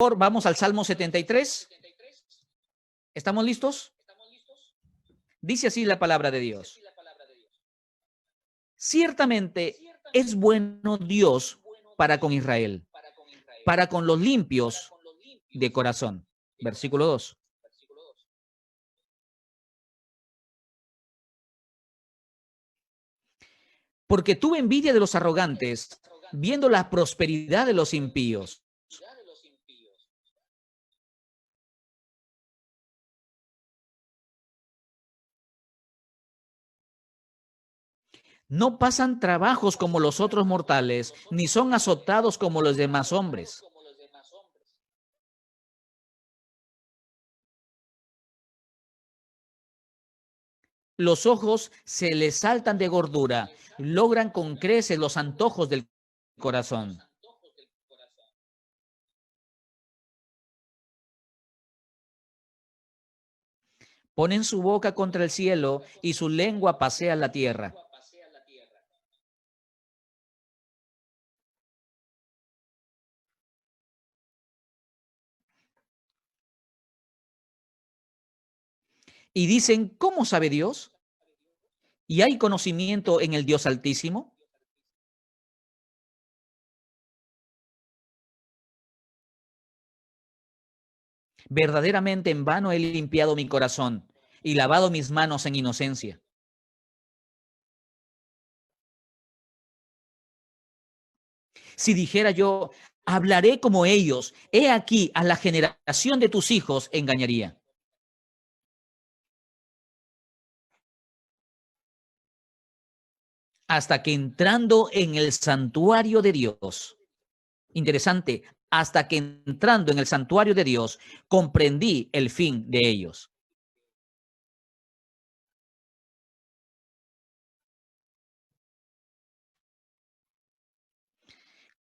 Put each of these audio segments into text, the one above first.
Vamos al Salmo 73. ¿Estamos listos? Dice así la palabra de Dios. Ciertamente es bueno Dios para con Israel, para con los limpios de corazón. Versículo 2. Porque tuve envidia de los arrogantes, viendo la prosperidad de los impíos. No pasan trabajos como los otros mortales, ni son azotados como los demás hombres. Los ojos se les saltan de gordura, logran con creces los antojos del corazón. Ponen su boca contra el cielo y su lengua pasea la tierra. Y dicen, ¿cómo sabe Dios? ¿Y hay conocimiento en el Dios Altísimo? Verdaderamente en vano he limpiado mi corazón y lavado mis manos en inocencia. Si dijera yo, hablaré como ellos, he aquí a la generación de tus hijos engañaría. Hasta que entrando en el santuario de Dios, interesante, hasta que entrando en el santuario de Dios, comprendí el fin de ellos.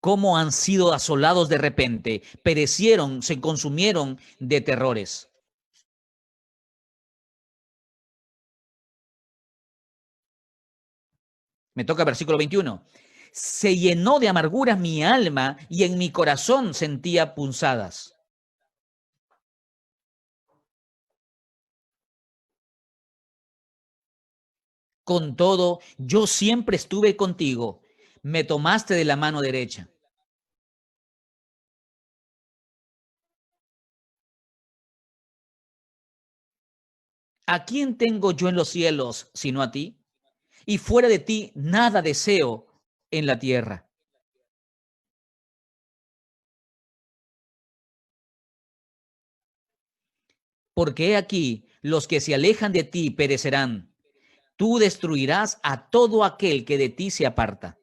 Cómo han sido asolados de repente, perecieron, se consumieron de terrores. Me toca versículo 21. Se llenó de amargura mi alma y en mi corazón sentía punzadas. Con todo, yo siempre estuve contigo. Me tomaste de la mano derecha. ¿A quién tengo yo en los cielos sino a ti? Y fuera de ti nada deseo en la tierra. Porque he aquí, los que se alejan de ti perecerán. Tú destruirás a todo aquel que de ti se aparta.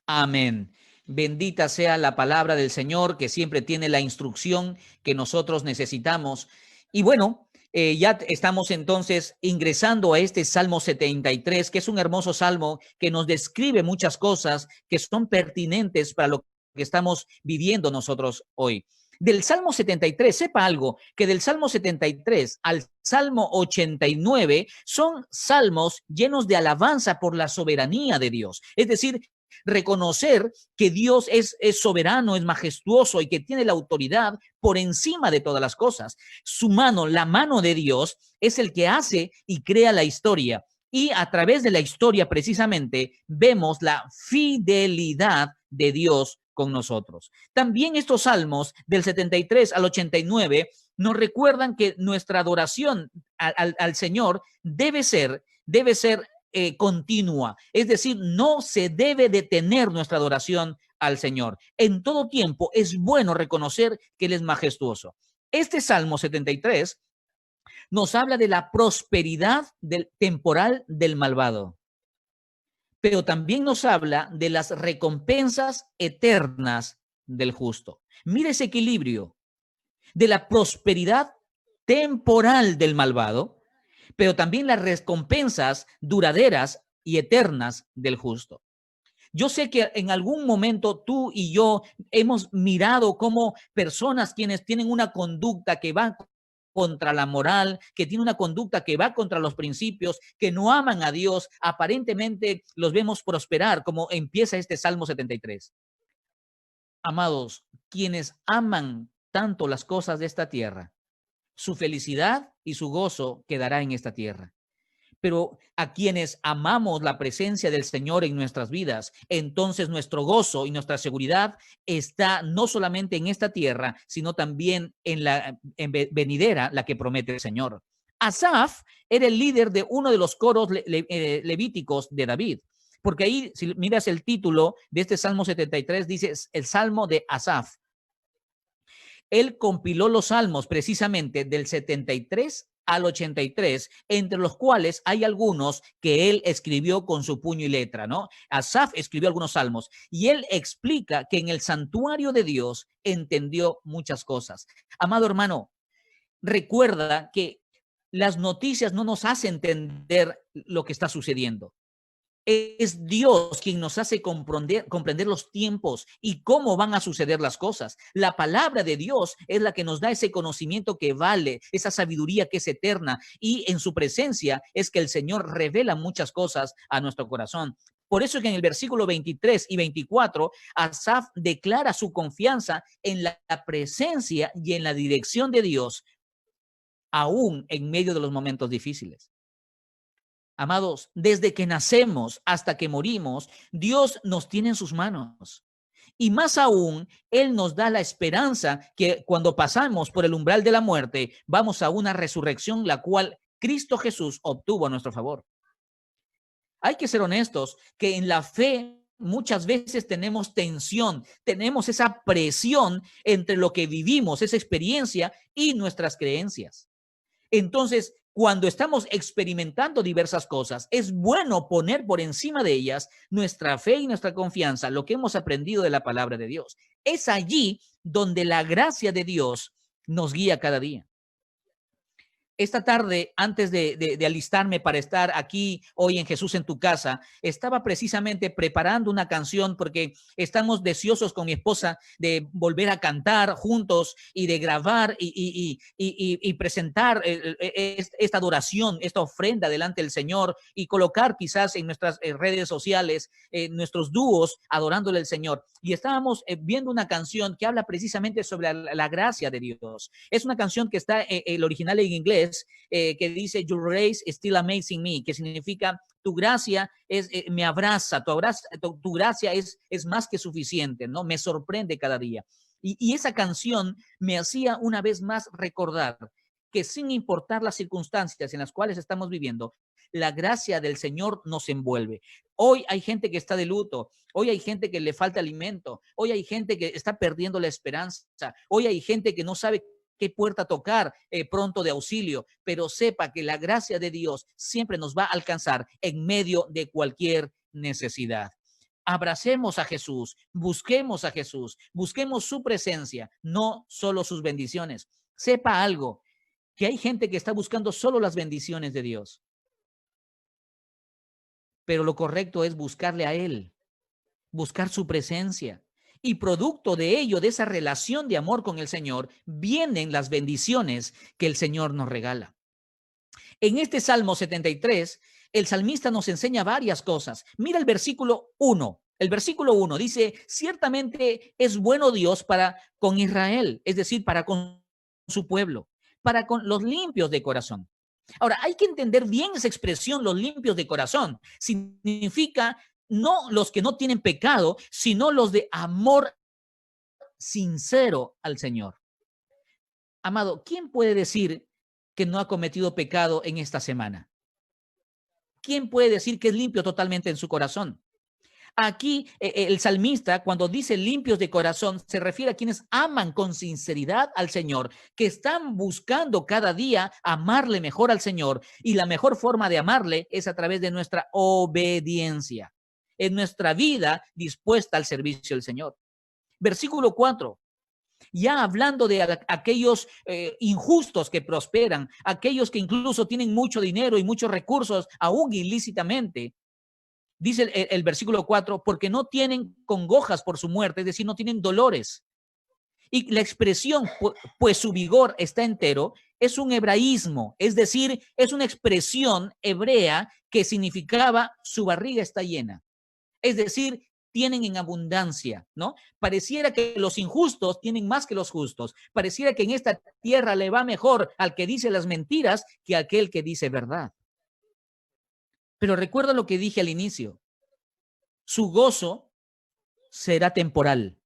Amén. Bendita sea la palabra del Señor, que siempre tiene la instrucción que nosotros necesitamos. Y bueno, ya estamos entonces ingresando a este Salmo 73, que es un hermoso salmo que nos describe muchas cosas que son pertinentes para lo que estamos viviendo nosotros hoy. Del Salmo 73, sepa algo, que del Salmo 73 al Salmo 89 son salmos llenos de alabanza por la soberanía de Dios. Es decir, reconocer que Dios es soberano, es majestuoso y que tiene la autoridad por encima de todas las cosas. Su mano, la mano de Dios, es el que hace y crea la historia. Y a través de la historia, precisamente, vemos la fidelidad de Dios con nosotros. También estos salmos del 73 al 89 nos recuerdan que nuestra adoración al Señor debe ser continua. Es decir, no se debe detener nuestra adoración al Señor. En todo tiempo es bueno reconocer que Él es majestuoso. Este Salmo 73 nos habla de la prosperidad temporal del malvado, pero también nos habla de las recompensas eternas del justo. Mira ese equilibrio de la prosperidad temporal del malvado, pero también las recompensas duraderas y eternas del justo. Yo sé que en algún momento tú y yo hemos mirado cómo personas quienes tienen una conducta que van contra la moral, que tiene una conducta que va contra los principios, que no aman a Dios, aparentemente los vemos prosperar, como empieza este Salmo 73. Amados, quienes aman tanto las cosas de esta tierra, su felicidad y su gozo quedará en esta tierra. Pero a quienes amamos la presencia del Señor en nuestras vidas, entonces nuestro gozo y nuestra seguridad está no solamente en esta tierra, sino también en la venidera, la que promete el Señor. Asaf era el líder de uno de los coros levíticos de David, porque ahí, si miras el título de este Salmo 73, dice el Salmo de Asaf. Él compiló los salmos precisamente del 73 al 83, entre los cuales hay algunos que él escribió con su puño y letra, ¿no? Asaf escribió algunos salmos y él explica que en el santuario de Dios entendió muchas cosas. Amado hermano, recuerda que las noticias no nos hacen entender lo que está sucediendo. Es Dios quien nos hace comprender los tiempos y cómo van a suceder las cosas. La palabra de Dios es la que nos da ese conocimiento que vale, esa sabiduría que es eterna, y en su presencia es que el Señor revela muchas cosas a nuestro corazón. Por eso es que en el versículo 23 y 24, Asaf declara su confianza en la presencia y en la dirección de Dios, aún en medio de los momentos difíciles. Amados, desde que nacemos hasta que morimos, Dios nos tiene en sus manos. Y más aún, Él nos da la esperanza que cuando pasamos por el umbral de la muerte, vamos a una resurrección, la cual Cristo Jesús obtuvo a nuestro favor. Hay que ser honestos que en la fe muchas veces tenemos tensión, tenemos esa presión entre lo que vivimos, esa experiencia y nuestras creencias. Entonces, cuando estamos experimentando diversas cosas, es bueno poner por encima de ellas nuestra fe y nuestra confianza, lo que hemos aprendido de la palabra de Dios. Es allí donde la gracia de Dios nos guía cada día. Esta tarde, antes de alistarme para estar aquí hoy en Jesús en tu casa, estaba precisamente preparando una canción porque estamos deseosos con mi esposa de volver a cantar juntos y de grabar y presentar esta adoración, esta ofrenda delante del Señor y colocar quizás en nuestras redes sociales nuestros dúos adorándole al Señor. Y estábamos viendo una canción que habla precisamente sobre la gracia de Dios. Es una canción que está el original en inglés, que dice Your grace is still amazing me, que significa tu gracia me abraza, tu gracia es más que suficiente, ¿no? Me sorprende cada día. Y esa canción me hacía una vez más recordar que sin importar las circunstancias en las cuales estamos viviendo, la gracia del Señor nos envuelve. Hoy hay gente que está de luto, hoy hay gente que le falta alimento, hoy hay gente que está perdiendo la esperanza, hoy hay gente que no sabe qué puerta tocar pronto de auxilio, pero sepa que la gracia de Dios siempre nos va a alcanzar en medio de cualquier necesidad. Abracemos a Jesús, busquemos a Jesús, busquemos su presencia, no solo sus bendiciones. Sepa algo, que hay gente que está buscando solo las bendiciones de Dios, pero lo correcto es buscarle a Él, buscar su presencia. Y producto de ello, de esa relación de amor con el Señor, vienen las bendiciones que el Señor nos regala. En este Salmo 73, el salmista nos enseña varias cosas. Mira el versículo 1. El versículo 1 dice, ciertamente es bueno Dios para con Israel, es decir, para con su pueblo, para con los limpios de corazón. Ahora, hay que entender bien esa expresión, los limpios de corazón. Significa no los que no tienen pecado, sino los de amor sincero al Señor. Amado, ¿quién puede decir que no ha cometido pecado en esta semana? ¿Quién puede decir que es limpio totalmente en su corazón? Aquí el salmista, cuando dice limpios de corazón, se refiere a quienes aman con sinceridad al Señor, que están buscando cada día amarle mejor al Señor, y la mejor forma de amarle es a través de nuestra obediencia, en nuestra vida dispuesta al servicio del Señor. Versículo 4. Ya hablando de aquellos injustos que prosperan, aquellos que incluso tienen mucho dinero y muchos recursos, aún ilícitamente, dice el versículo 4, porque no tienen congojas por su muerte, es decir, no tienen dolores. Y la expresión, pues su vigor está entero, es un hebraísmo, es decir, es una expresión hebrea que significaba su barriga está llena. Es decir, tienen en abundancia, ¿no? Pareciera que los injustos tienen más que los justos. Pareciera que en esta tierra le va mejor al que dice las mentiras que a aquel que dice verdad. Pero recuerda lo que dije al inicio. Su gozo será temporal,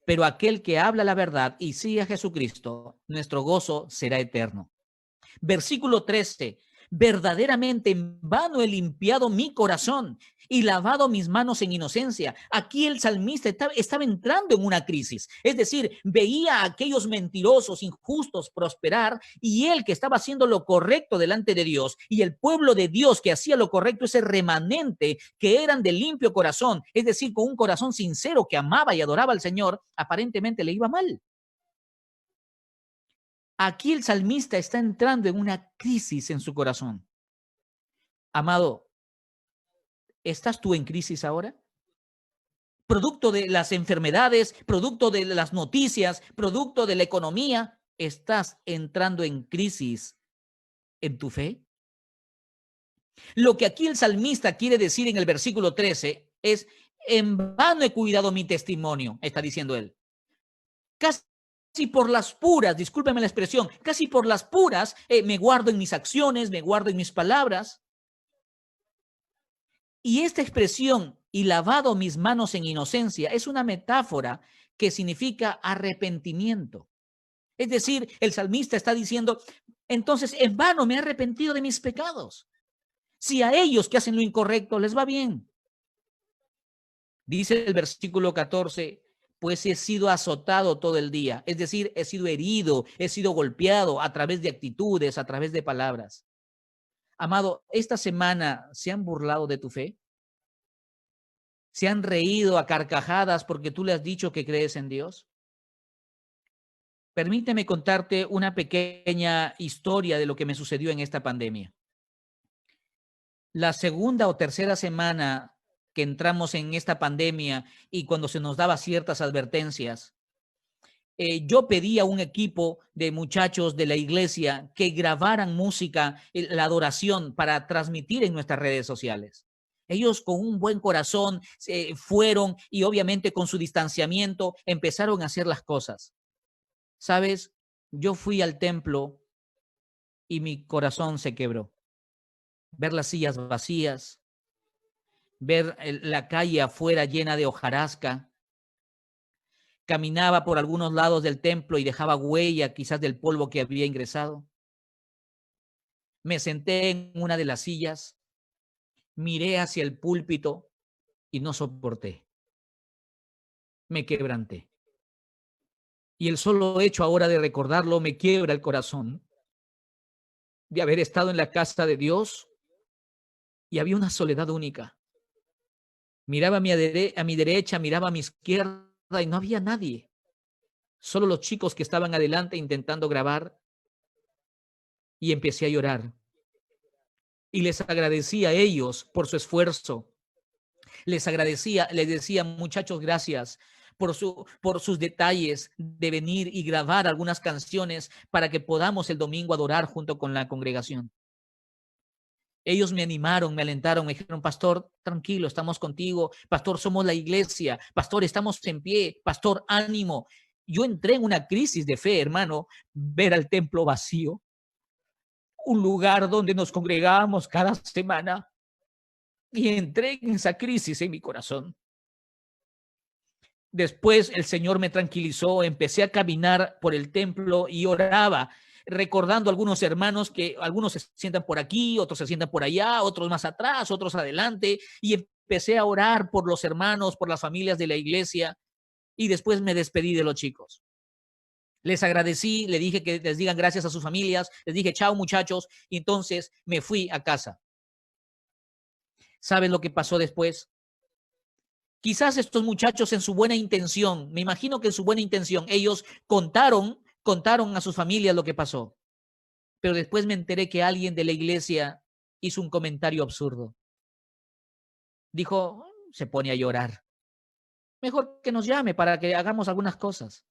pero aquel que habla la verdad y sigue a Jesucristo, nuestro gozo será eterno. Versículo 13. Verdaderamente en vano he limpiado mi corazón y lavado mis manos en inocencia. Aquí el salmista estaba entrando en una crisis. Es decir, veía a aquellos mentirosos, injustos prosperar y él que estaba haciendo lo correcto delante de Dios y el pueblo de Dios que hacía lo correcto, ese remanente que eran de limpio corazón, es decir, con un corazón sincero que amaba y adoraba al Señor, aparentemente le iba mal. Aquí el salmista está entrando en una crisis en su corazón. Amado, ¿estás tú en crisis ahora? Producto de las enfermedades, producto de las noticias, producto de la economía, ¿estás entrando en crisis en tu fe? Lo que aquí el salmista quiere decir en el versículo 13 es, en vano he cuidado mi testimonio, está diciendo él. Casi por las puras, discúlpeme la expresión, casi por las puras me guardo en mis acciones, me guardo en mis palabras. Y esta expresión, y lavado mis manos en inocencia, es una metáfora que significa arrepentimiento. Es decir, el salmista está diciendo, entonces en vano me he arrepentido de mis pecados. Si a ellos que hacen lo incorrecto les va bien. Dice el versículo 14, pues he sido azotado todo el día. Es decir, he sido herido, he sido golpeado a través de actitudes, a través de palabras. Amado, esta semana se han burlado de tu fe. ¿Se han reído a carcajadas porque tú le has dicho que crees en Dios? Permíteme contarte una pequeña historia de lo que me sucedió en esta pandemia. La segunda o tercera semana que entramos en esta pandemia y cuando se nos daba ciertas advertencias, yo pedí a un equipo de muchachos de la iglesia que grabaran música, la adoración, para transmitir en nuestras redes sociales. Ellos con un buen corazón fueron y obviamente con su distanciamiento empezaron a hacer las cosas. ¿Sabes? Yo fui al templo y mi corazón se quebró. Ver las sillas vacías, ver la calle afuera llena de hojarasca. Caminaba por algunos lados del templo y dejaba huella quizás del polvo que había ingresado. Me senté en una de las sillas, miré hacia el púlpito y no soporté. Me quebranté. Y el solo hecho ahora de recordarlo me quiebra el corazón de haber estado en la casa de Dios y había una soledad única. Miraba a mi derecha, miraba a mi izquierda y no había nadie. Solo los chicos que estaban adelante intentando grabar y empecé a llorar. Y les agradecía a ellos por su esfuerzo. Les agradecía, les decía, muchachos, gracias por sus detalles de venir y grabar algunas canciones para que podamos el domingo adorar junto con la congregación. Ellos me animaron, me alentaron, me dijeron, pastor, tranquilo, estamos contigo. Pastor, somos la iglesia. Pastor, estamos en pie. Pastor, ánimo. Yo entré en una crisis de fe, hermano, ver al templo vacío, un lugar donde nos congregábamos cada semana, y entré en esa crisis en mi corazón. Después el Señor me tranquilizó, empecé a caminar por el templo y oraba, recordando a algunos hermanos que algunos se sientan por aquí, otros se sientan por allá, otros más atrás, otros adelante, y empecé a orar por los hermanos, por las familias de la iglesia, y después me despedí de los chicos. Les agradecí, le dije que les digan gracias a sus familias, les dije chao muchachos, y entonces me fui a casa. ¿Saben lo que pasó después? Quizás estos muchachos en su buena intención, me imagino que en su buena intención, ellos contaron a sus familias lo que pasó. Pero después me enteré que alguien de la iglesia hizo un comentario absurdo. Dijo, se pone a llorar. Mejor que nos llame para que hagamos algunas cosas.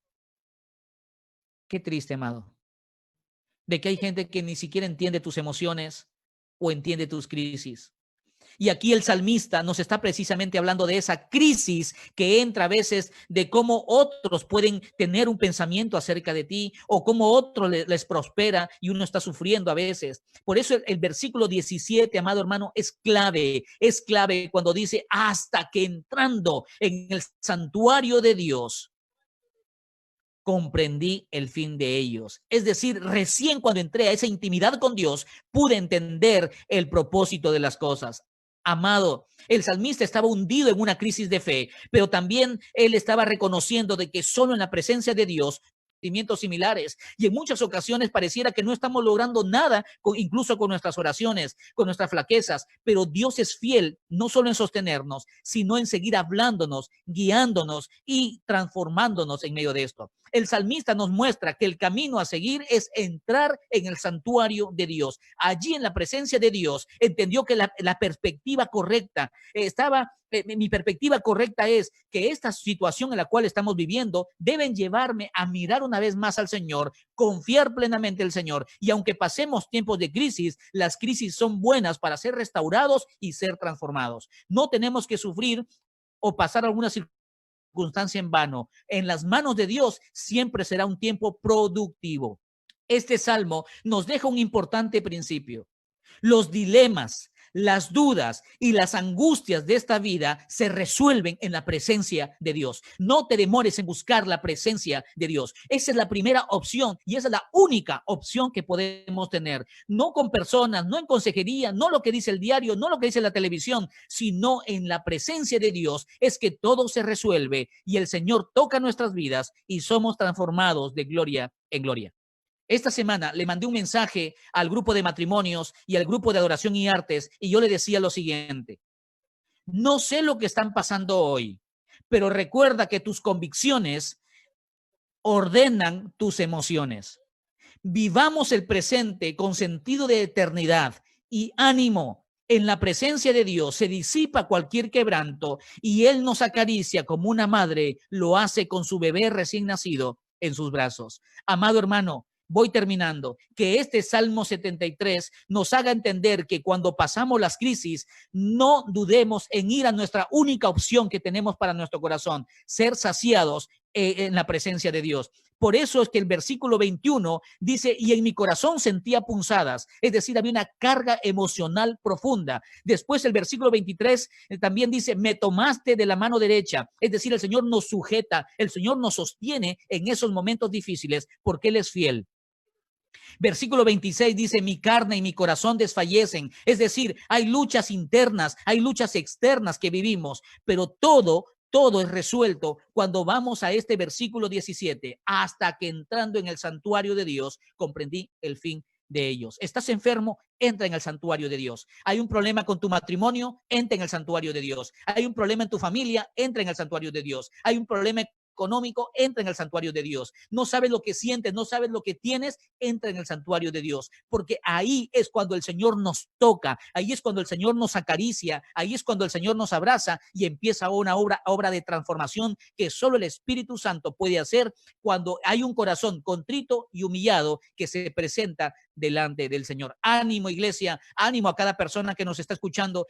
Qué triste, amado. de que hay gente que ni siquiera entiende tus emociones o entiende tus crisis. Y aquí el salmista nos está precisamente hablando de esa crisis que entra a veces de cómo otros pueden tener un pensamiento acerca de ti o cómo otro les prospera y uno está sufriendo a veces. Por eso el versículo 17, amado hermano, es clave cuando dice hasta que entrando en el santuario de Dios comprendí el fin de ellos. Es decir, recién cuando entré a esa intimidad con Dios, pude entender el propósito de las cosas. Amado, el salmista estaba hundido en una crisis de fe, pero también él estaba reconociendo de que solo en la presencia de Dios sentimientos similares y en muchas ocasiones pareciera que no estamos logrando nada, incluso con nuestras oraciones, con nuestras flaquezas, pero Dios es fiel no solo en sostenernos, sino en seguir hablándonos, guiándonos y transformándonos en medio de esto. El salmista nos muestra que el camino a seguir es entrar en el santuario de Dios. Allí en la presencia de Dios entendió que la perspectiva correcta estaba mi perspectiva correcta es que esta situación en la cual estamos viviendo deben llevarme a mirar una vez más al Señor, confiar plenamente en el Señor. Y aunque pasemos tiempos de crisis, las crisis son buenas para ser restaurados y ser transformados. No tenemos que sufrir o pasar alguna circunstancia en vano. En las manos de Dios siempre será un tiempo productivo. Este salmo nos deja un importante principio. Los dilemas, las dudas y las angustias de esta vida se resuelven en la presencia de Dios. No te demores en buscar la presencia de Dios. Esa es la primera opción y esa es la única opción que podemos tener. No con personas, no en consejería, no lo que dice el diario, no lo que dice la televisión, sino en la presencia de Dios es que todo se resuelve y el Señor toca nuestras vidas y somos transformados de gloria en gloria. Esta semana le mandé un mensaje al grupo de matrimonios y al grupo de adoración y artes y yo le decía lo siguiente: no sé lo que están pasando hoy, pero recuerda que tus convicciones ordenan tus emociones. Vivamos el presente con sentido de eternidad y ánimo. En la presencia de Dios se disipa cualquier quebranto y Él nos acaricia como una madre lo hace con su bebé recién nacido en sus brazos. Amado hermano, voy terminando. Que este Salmo 73 nos haga entender que cuando pasamos las crisis, no dudemos en ir a nuestra única opción que tenemos para nuestro corazón, ser saciados en la presencia de Dios. Por eso es que el versículo 21 dice, y en mi corazón sentía punzadas, es decir, había una carga emocional profunda. Después el versículo 23 también dice, me tomaste de la mano derecha, es decir, el Señor nos sujeta, el Señor nos sostiene en esos momentos difíciles porque Él es fiel. Versículo 26 dice, mi carne y mi corazón desfallecen. Es decir, hay luchas internas, hay luchas externas que vivimos, pero todo es resuelto cuando vamos a este versículo 17, hasta que entrando en el santuario de Dios, comprendí el fin de ellos. ¿Estás enfermo? Entra en el santuario de Dios. ¿Hay un problema con tu matrimonio? Entra en el santuario de Dios. ¿Hay un problema en tu familia? Entra en el santuario de Dios. ¿Hay un problema económico? Entra en el santuario de Dios. No sabes lo que sientes, no sabes lo que tienes, entra en el santuario de Dios, porque ahí es cuando el Señor nos toca, ahí es cuando el Señor nos acaricia, ahí es cuando el Señor nos abraza y empieza una obra de transformación que solo el Espíritu Santo puede hacer cuando hay un corazón contrito y humillado que se presenta delante del Señor. Ánimo, iglesia, ánimo a cada persona que nos está escuchando,